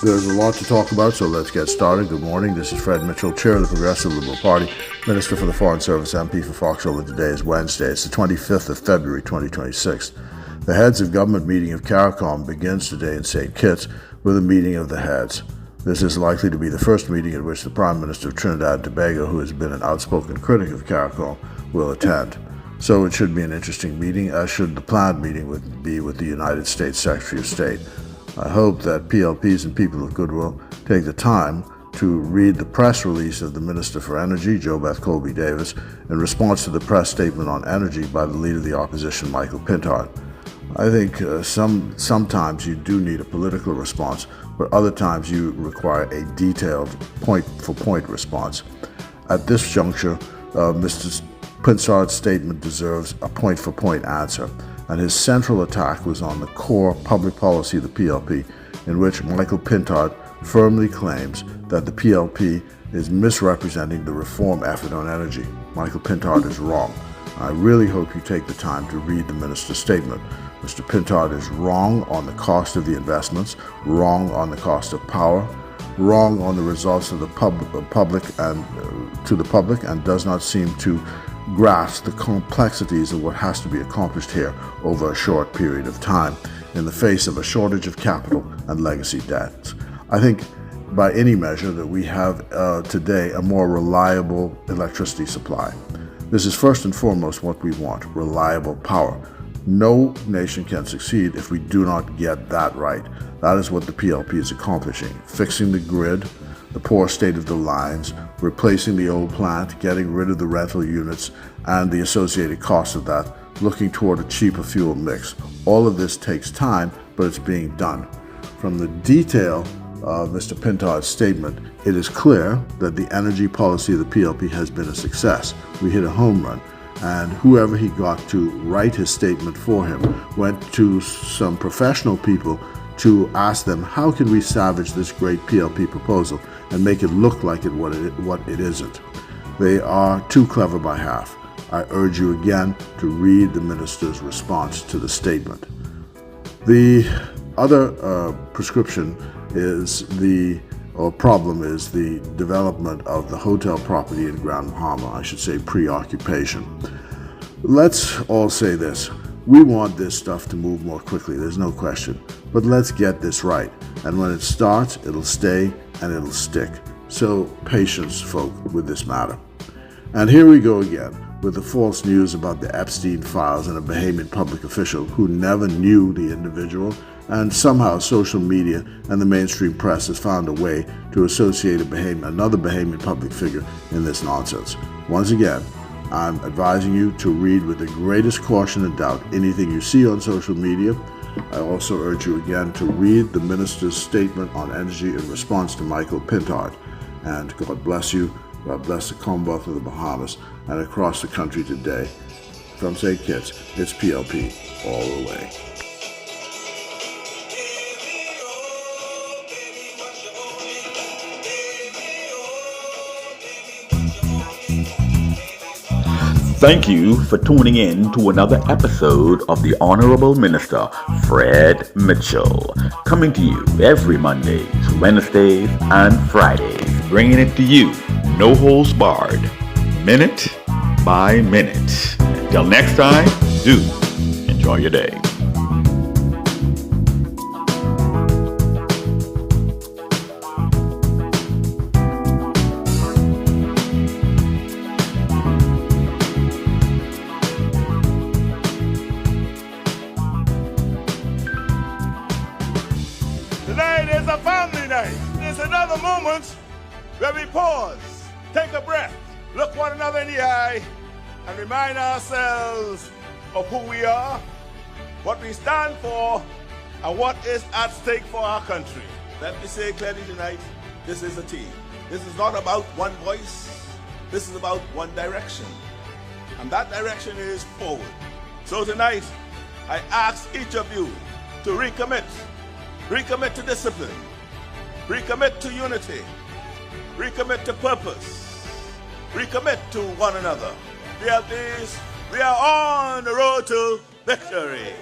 There's a lot to talk about, so let's get started. Good morning. This is Fred Mitchell, Chair of the Progressive Liberal Party, Minister for the Foreign Service, MP for Foxhole, and today is Wednesday. It's the 25th of February, 2026. The Heads of Government meeting of CARICOM begins today in St. Kitts with a meeting of the heads. This is likely to be the first meeting at which the Prime Minister of Trinidad and Tobago, who has been an outspoken critic of CARICOM, will attend. So it should be an interesting meeting, as should the planned meeting be with the United States Secretary of State. I hope that PLPs and people of goodwill take the time to read the press release of the Minister for Energy, JoBeth Colby Davis, in response to the press statement on energy by the Leader of the Opposition, Michael Pintard. I think sometimes you do need a political response, but other times you require a detailed point-for-point response. At this juncture, Mr. Pintard's statement deserves a point-for-point answer, and his central attack was on the core public policy of the PLP, in which Michael Pintard firmly claims that the PLP is misrepresenting the reform effort on energy. Michael Pintard is wrong. I really hope you take the time to read the minister's statement. Mr. Pintard is wrong on the cost of the investments, wrong on the cost of power, wrong on the results of the public and does not seem to grasp the complexities of what has to be accomplished here over a short period of time in the face of a shortage of capital and legacy debts. I think by any measure that we have today a more reliable electricity supply. This is first and foremost what we want, reliable power. No nation can succeed if we do not get that right. That is what the PLP is accomplishing, fixing the grid, the poor state of the lines, replacing the old plant, getting rid of the rental units and the associated cost of that, looking toward a cheaper fuel mix. All of this takes time, but it's being done. From the detail of Mr. Pintard's statement, it is clear that the energy policy of the PLP has been a success. We hit a home run, and whoever he got to write his statement for him went to some professional people to ask them, how can we salvage this great PLP proposal and make it look like what it isn't? They are too clever by half. I urge you again to read the minister's response to the statement. The other prescription is problem is the development of the hotel property in Grand Bahama, I should say preoccupation. Let's all say this. We want this stuff to move more quickly, there's no question. But let's get this right. And when it starts, it'll stay and it'll stick. So patience, folk, with this matter. And here we go again with the false news about the Epstein files and a Bahamian public official who never knew the individual, and somehow social media and the mainstream press has found a way to associate another Bahamian public figure in this nonsense. Once again, I'm advising you to read with the greatest caution and doubt anything you see on social media. I also urge you again to read the minister's statement on energy in response to Michael Pintard. And God bless you. God bless the Commonwealth of the Bahamas and across the country today. From St. Kitts, it's PLP all the way. Thank you for tuning in to another episode of the Honorable Minister Fred Mitchell, coming to you every Mondays, Wednesdays, and Fridays, bringing it to you, no holds barred, minute by minute. Until next time, do enjoy your day. Tonight is a family night. It's another moment where we pause, take a breath, look one another in the eye, and remind ourselves of who we are, what we stand for, and what is at stake for our country. Let me say clearly tonight, this is a team. This is not about one voice. This is about one direction. And that direction is forward. So tonight, I ask each of you to recommit to discipline, recommit to unity, recommit to purpose, recommit to one another. PLPs, we are on the road to victory.